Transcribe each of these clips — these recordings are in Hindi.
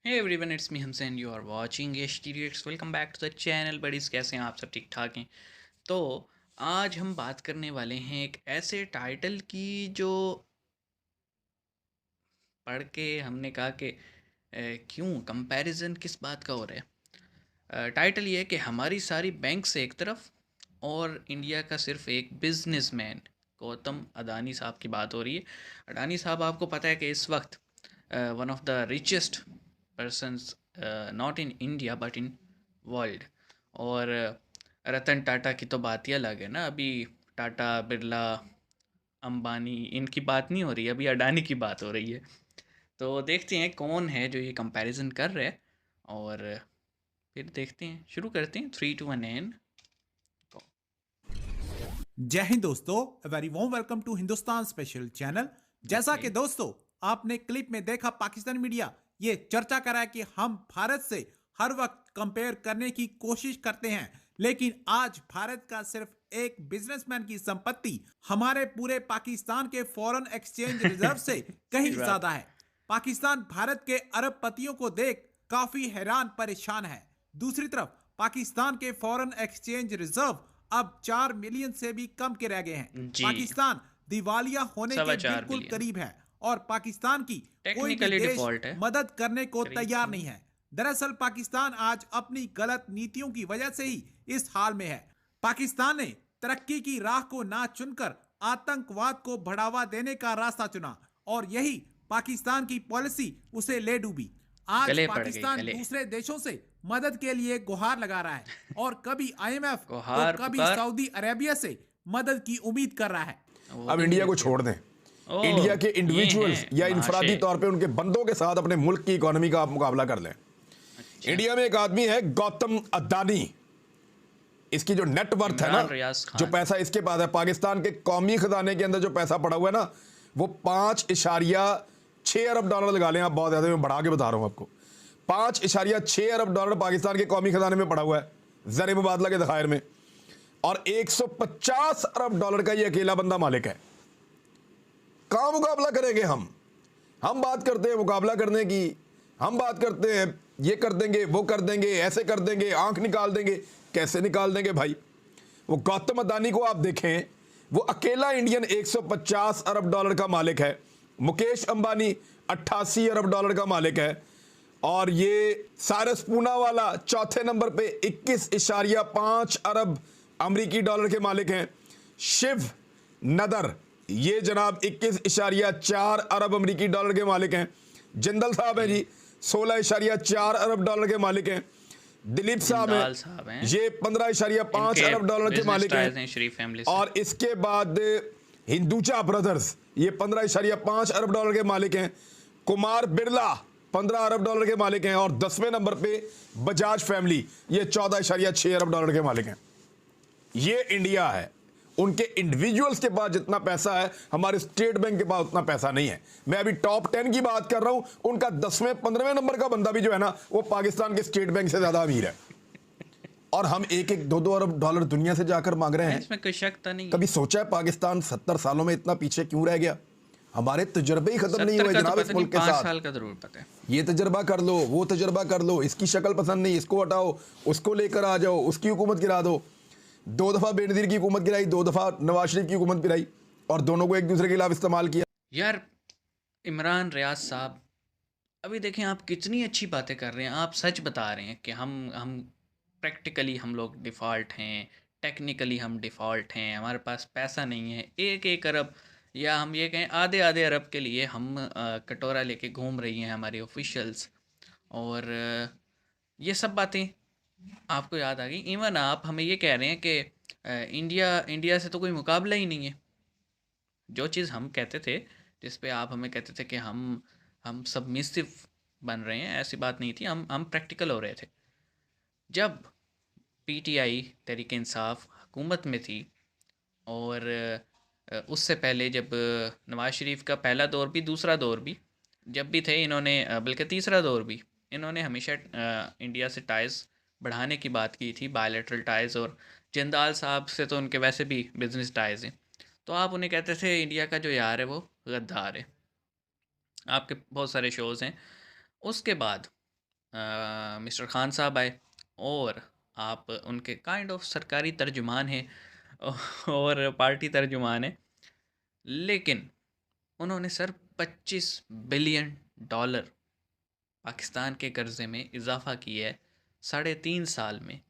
Hey everyone, it's me Hamza and you are watching HTDX. Welcome back to the channel buddies। कैसे हैं आप सब? ठीक ठाक हैं? तो आज हम बात करने वाले हैं एक ऐसे टाइटल की जो पढ़ के हमने कहा कि क्यों कंपैरिजन किस बात का हो रहा है। टाइटल ये है कि हमारी सारी बैंक से एक तरफ और इंडिया का सिर्फ एक बिजनेसमैन गौतम अदानी साहब की बात हो रही है। अडानी साहब आपको पता है कि इस वक्त one of the richest persons not in India but in world. और रतन टाटा की तो बात ही अलग है ना। अभी टाटा बिरला अंबानी इनकी बात नहीं हो रही, अभी अडानी की बात हो रही है। तो देखते हैं कौन है जो ये कंपैरिजन कर रहे हैं और फिर देखते हैं, शुरू करते हैं। 3 2 1 जय हिंद दोस्तों, very warm welcome to Hindustan special channel. जैसा ओके। कि दोस्तों आपने क्लिप में देखा, पाकिस्तानी मीडिया ये चर्चा करा है कि हम भारत से हर वक्त कंपेयर करने की कोशिश करते हैं, लेकिन आज भारत का सिर्फ एक बिजनेसमैन की संपत्ति हमारे पूरे पाकिस्तान के फॉरेन एक्सचेंज रिजर्व से सही कहीं बात। ज्यादा है। पाकिस्तान भारत के अरबपतियों को देख काफी हैरान परेशान है। दूसरी तरफ पाकिस्तान के फॉरेन एक्सचेंज रिजर्व अब 4 मिलियन से भी कम के रह गए हैं। जी। पाकिस्तान दिवालिया होने सवा के चार बिल्कुल बिलियन करीब है और पाकिस्तान की कोई भी टेक्निकली देश डिफॉल्ट है। मदद करने को करीब तैयार समझ। नहीं है। दरअसल पाकिस्तान आज अपनी गलत नीतियों की वजह से ही इस हाल में है। पाकिस्तान ने तरक्की की राह को ना चुनकर आतंकवाद को बढ़ावा देने का रास्ता चुना और यही पाकिस्तान की पॉलिसी उसे ले डूबी। आज गले पड़ गई पाकिस्तान गले। दूसरे देशों से मदद के लिए गुहार लगा रहा है और कभी आईएमएफ तो गुहार कभी पुकार। सऊदी अरेबिया से मदद की उम्मीद कर रहा है। वो अब दिन इंडिया को देखिए। छोड़ दें। ओह, इंडिया के ये इंडिविजुअल्स हैं या इंफरादी महाशय। तौर पे उनके बंदों के साथ अपने मुल्क की इकोनॉमी का आप मुकाबला कर लें। अच्छा। इंडिया में एक आदमी है गौतम अदानी। इसकी जो नेटवर्थ है ना, इमरान रियाज जो खान। पैसा इसके पास है, पाकिस्तान के कौमी खजाने के अंदर जो पैसा पड़ा हुआ है ना, वो 5.6 अरब डॉलर लगा लें आप। बहुत ज्यादा मैं बढ़ा के बता रहा हूं आपको। 5.6 अरब डॉलर पाकिस्तान के कौमी खजाने में पड़ा हुआ है ज़र मुबादला के ज़खायर में, और 150 अरब डॉलर का ये अकेला बंदा मालिक है। कहां मुकाबला करेंगे हम बात करते हैं मुकाबला करने की, हम बात करते हैं ये कर देंगे वो कर देंगे ऐसे कर देंगे आंख निकाल देंगे। कैसे निकाल देंगे भाई? वो गौतम अदानी को आप देखें, वो अकेला इंडियन 150 अरब डॉलर का मालिक है। मुकेश अंबानी 88 अरब डॉलर का मालिक है। और ये सारस पूनावाला चौथे नंबर पे 21.5 अरब अमरीकी डॉलर के मालिक हैं। शिव नदर ये जनाब 21.4 अरब अमरीकी डॉलर के मालिक हैं। जिंदल साहब हैं जी 16.4 अरब डॉलर के मालिक हैं। दिलीप साहब जिंदाल साहब हैं, हैं। ये 15.5 इनके अरब डॉलर के बिजनेस मालिक टाइज हैं हैं। शरीफ फैमिली से। और इसके बाद हिंदुजा ब्रदर्स ये 15.5 अरब डॉलर के मालिक हैं। कुमार बिरला 15 अरब डॉलर के मालिक हैं। और 10वें नंबर पे बजाज फैमिली ये 14.6 अरब डॉलर के मालिक हैं। ये इंडिया है। उनके इंडिविजुअल्स के पास जितना पैसा है, हमारे स्टेट बैंक के पास उतना पैसा नहीं है। मैं अभी टॉप 10 की बात कर रहा हूं, उनका 10वें 15वें नंबर का बंदा भी जो है ना, वो पाकिस्तान के स्टेट बैंक से ज्यादा अमीर है। और हम 1-1 2-2 अरब डॉलर दुनिया से जाकर मांग रहे हैं। इसमें कोई शक तो नहीं है। कभी सोचा है पाकिस्तान 70 सालों में इतना पीछे क्यों रह गया? हमारे तजुर्बे ही खत्म नहीं 70 हुए का तो जनाब इस पता नहीं, मुल्क के 5 साथ। साल का जरूर पता है। ये तजर्बा कर लो, वो तजर्बा कर लो, इसकी शक्ल पसंद नहीं, इसको हटाओ, उसको लेकर आ जाओ, उसकी हुकूमत गिरा दो। 2 दफा बेनजीर की हुकूमत गिराई, 2 दफा नवाज शरीफ की हुकूमत गिराई, और दोनों को एक दूसरे के खिलाफ इस्तेमाल किया। यार इमरान रियाज साहब, अभी देखें आप कितनी अच्छी बातें कर रहे हैं। आप सच बता रहे हैं कि हम प्रैक्टिकली हम लोग डिफ़ॉल्ट हैं, टेक्निकली हम डिफ़ॉल्ट हैं, हमारे पास पैसा नहीं है 1-1 अरब, या हम ये कहें आधे आधे अरब के लिए हम कटोरा लेके घूम रही हैं हमारी ऑफिशियल्स। और ये सब बातें आपको याद आ गई। इवन आप हमें ये कह रहे हैं कि इंडिया इंडिया से तो कोई मुकाबला ही नहीं है। जो चीज़ हम कहते थे, जिस पे आप हमें कहते थे कि हम सबमिसिव बन रहे हैं, ऐसी बात नहीं थी। हम प्रैक्टिकल हो रहे थे। जब पीटीआई तहरीक इंसाफ हुकूमत में थी, और उससे पहले जब नवाज शरीफ का पहला दौर भी दूसरा दौर भी जब भी थे, इन्होंने बल्कि तीसरा दौर भी, इन्होंने हमेशा इंडिया से टाइज़ बढ़ाने की बात की थी, बायलैटरल टाइज़। और जिंदाल साहब से तो उनके वैसे भी बिजनेस टाइज़ हैं। तो आप उन्हें कहते थे इंडिया का जो यार है वो गद्दार है। आपके बहुत सारे शोज़ हैं। उसके बाद मिस्टर खान साहब आए और आप उनके काइंड ऑफ सरकारी तर्जुमान हैं और पार्टी तर्जुमान हैं, लेकिन उन्होंने सर 25 बिलियन डॉलर पाकिस्तान के कर्जे में इजाफा किया है 3.5 साल में।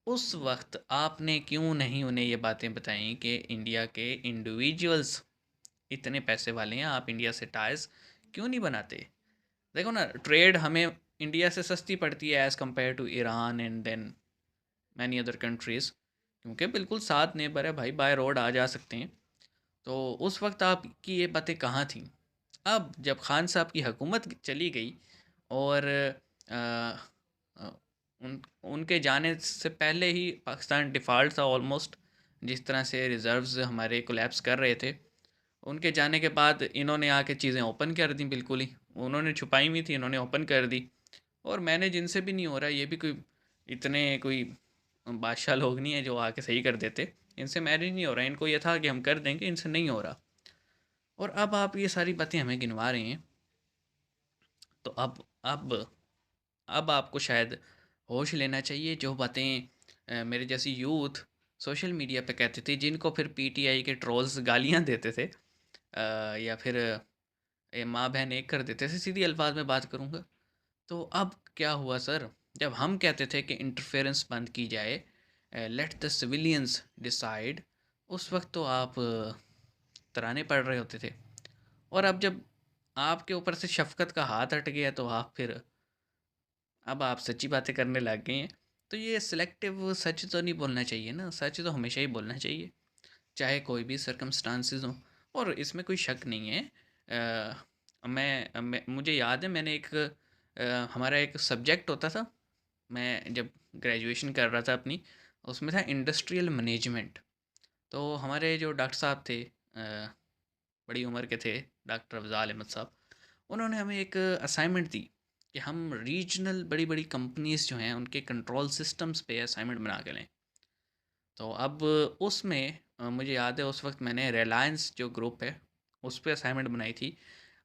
उस वक्त आपने क्यों नहीं उन्हें ये बातें बताई कि इंडिया के इंडिविजुअल्स इतने पैसे वाले हैं, आप इंडिया से टाइज क्यों नहीं बनाते? देखो ना, ट्रेड हमें इंडिया से सस्ती पड़ती है as compare to Iran and then many other countries, क्योंकि बिल्कुल साथ नेबर है भाई, बाय रोड आ जा सकते हैं। तो उस वक्त आपकी ये बातें कहाँ थी? अब जब खान साहब की हुकूमत चली गई और अ, अ, उनके जाने से पहले ही पाकिस्तान डिफ़ॉल्ट था ऑलमोस्ट, जिस तरह से रिज़र्व्स हमारे कोलैप्स कर रहे थे। उनके जाने के बाद इन्होंने आके चीज़ें ओपन कर दी बिल्कुल ही, उन्होंने छुपाई हुई थी, इन्होंने ओपन कर दी। और मैंने जिनसे भी नहीं हो रहा, ये भी कोई इतने कोई बादशाह लोग नहीं है जो आके सही कर देते। इनसे मैनेज नहीं हो रहा, इनको ये था कि हम कर देंगे, इनसे नहीं हो रहा। और अब आप ये सारी बातें हमें गिनवा रहे हैं। तो अब आपको शायद होश लेना चाहिए। जो बातें मेरे जैसी यूथ सोशल मीडिया पे कहती थी, जिनको फिर पीटीआई के ट्रोल्स गालियां देते थे, या फिर माँ बहन एक कर देते थे, सीधी अल्फाज में बात करूँगा। तो अब क्या हुआ सर? जब हम कहते थे कि इंटरफेरेंस बंद की जाए, लेट द सिविलियंस डिसाइड, उस वक्त तो आप तराने पड़ रहे होते थे। और अब जब आपके ऊपर से शफ़क़त का हाथ हट गया, तो आप फिर अब आप सच्ची बातें करने लग गए हैं। तो ये सिलेक्टिव सच तो नहीं बोलना चाहिए ना, सच तो हमेशा ही बोलना चाहिए, चाहे कोई भी सर्कमस्टांसेस हों। और इसमें कोई शक नहीं है। मैं मुझे याद है, मैंने एक हमारा एक सब्जेक्ट होता था, मैं जब ग्रेजुएशन कर रहा था अपनी, उसमें था इंडस्ट्रियल मैनेजमेंट। तो हमारे जो डॉक्टर साहब थे, बड़ी उम्र के थे, डॉक्टर अफ़ज़ाल अहमद साहब, उन्होंने हमें एक असाइनमेंट दी कि हम रीजनल बड़ी बड़ी कंपनीज़ जो हैं उनके कंट्रोल सिस्टम्स पे असाइनमेंट बना के लें। तो अब उसमें मुझे याद है उस वक्त मैंने रिलायंस जो ग्रुप है उस पे असाइनमेंट बनाई थी।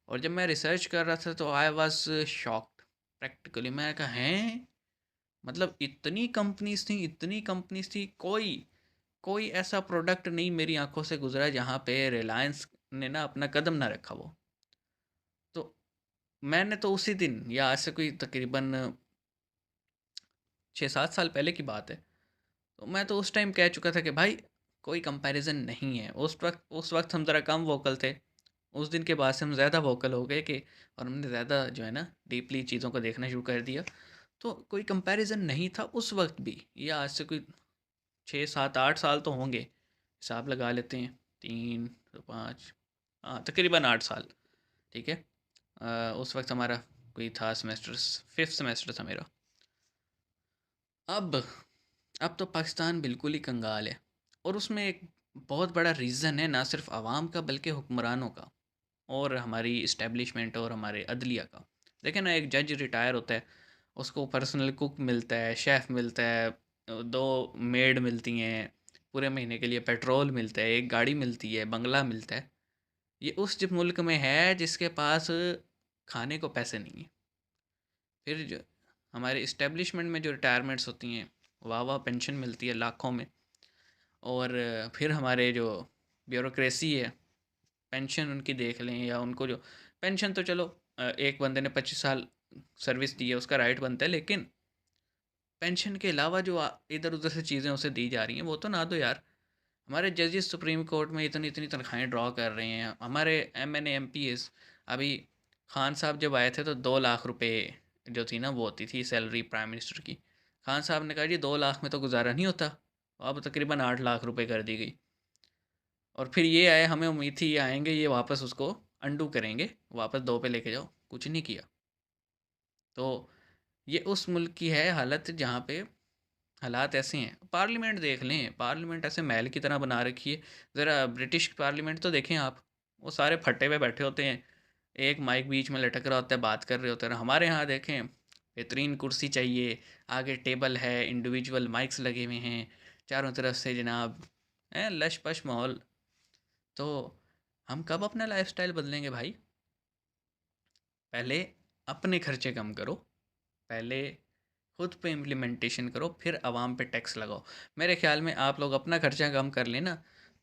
और जब मैं रिसर्च कर रहा था तो आई वाज शॉक्ड प्रैक्टिकली। मैं कहा हैं, मतलब इतनी कंपनीज थी, कोई कोई ऐसा प्रोडक्ट नहीं मेरी आंखों से गुजरा जहाँ पे रिलायंस ने ना अपना कदम ना रखा हो। तो मैंने तो उसी दिन, या आज से कोई तकरीबन 6-7 साल पहले की बात है, तो मैं तो उस टाइम कह चुका था कि भाई कोई कंपैरिजन नहीं है। उस वक्त हम ज़रा कम वोकल थे। उस दिन के बाद से हम ज़्यादा वोकल हो गए कि, और हमने ज़्यादा जो है ना डीपली चीज़ों को देखना शुरू कर दिया। तो कोई कंपैरिजन नहीं था उस वक्त भी, या आज से कोई 6-7-8 साल तो होंगे, हिसाब लगा लेते हैं, 3 5, हाँ तकरीबन 8 साल। ठीक है। उस वक्त हमारा कोई था सेमेस्टर, 5th सेमेस्टर था मेरा। अब अब तो पाकिस्तान बिल्कुल ही कंगाल है। और उसमें एक बहुत बड़ा रीज़न है, ना सिर्फ आवाम का बल्कि हुक्मरानों का और हमारी इस्टेब्लिशमेंट और हमारे अदलिया का। देखें ना, एक जज रिटायर होता है, उसको पर्सनल कुक मिलता है, शेफ़ मिलता है, 2 मेड मिलती हैं, पूरे महीने के लिए पेट्रोल मिलता है, एक गाड़ी मिलती है, बंगला मिलता है। ये उस जिस मुल्क में है जिसके पास खाने को पैसे नहीं हैं। फिर जो हमारे इस्टेब्लिशमेंट में जो रिटायरमेंट्स होती हैं, वाह वाह पेंशन मिलती है लाखों में। और फिर हमारे जो ब्यूरोक्रेसी है, पेंशन उनकी देख लें, या उनको जो पेंशन तो चलो, एक बंदे ने 25 साल सर्विस दी है उसका राइट बनता है, लेकिन पेंशन के अलावा जो इधर उधर से चीज़ें उसे दी जा रही हैं वो तो ना दो यार। हमारे जजेस सुप्रीम कोर्ट में इतनी इतनी तनख्वाहें ड्रॉ कर रहे हैं। हमारे एमएनए एमपीएस, अभी खान साहब जब आए थे तो 2 लाख रुपए जो थी ना वो होती थी सैलरी प्राइम मिनिस्टर की। खान साहब ने कहा जी 2 लाख में तो गुजारा नहीं होता, अब तकरीबन 8 लाख रुपए कर दी गई। और फिर ये आए, हमें उम्मीद थी ये आएंगे, ये वापस उसको अंडू करेंगे, वापस 2 पे लेके जाओ, कुछ नहीं किया। तो ये उस मुल्क की है हालत जहाँ पे हालात ऐसे हैं। पार्लियामेंट देख लें, पार्लियामेंट ऐसे महल की तरह बना रखी है। ज़रा ब्रिटिश पार्लियामेंट तो देखें आप, वो सारे फट्टे पे बैठे होते हैं, एक माइक बीच में लटक रहा होता है, बात कर रहे होते हैं। हमारे यहाँ देखें, बेहतरीन कुर्सी चाहिए, आगे टेबल है, इंडिविजुअल माइक्स लगे हुए हैं चारों तरफ से जनाब, है लश पश माहौल। तो हम कब अपना लाइफस्टाइल बदलेंगे भाई? पहले अपने खर्चे कम करो, पहले खुद पे इम्प्लीमेंटेशन करो, फिर आवाम पे टैक्स लगाओ। मेरे ख्याल में आप लोग अपना खर्चा कम कर लेना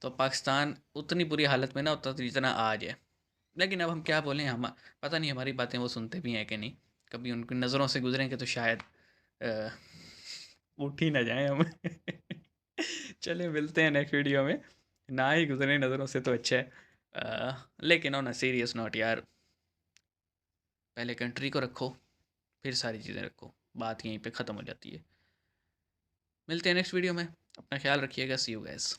तो पाकिस्तान उतनी बुरी हालत में ना होता जितना आज है। लेकिन अब हम क्या बोलें, हम पता नहीं हमारी बातें वो सुनते भी हैं कि नहीं। कभी उनकी नज़रों से गुजरेंगे तो शायद अ, उठ ही ना जाएं हम। चलिए मिलते हैं नेक्स्ट वीडियो में। ना ही गुजरे नज़रों से तो अच्छा है। लेकिन ऑन अ सीरियस नोट यार, पहले कंट्री को रखो, फिर सारी चीज़ें रखो। बात यहीं पे ख़त्म हो जाती है। मिलते हैं नेक्स्ट वीडियो में। अपना ख्याल रखिएगा। सी यू गाइस।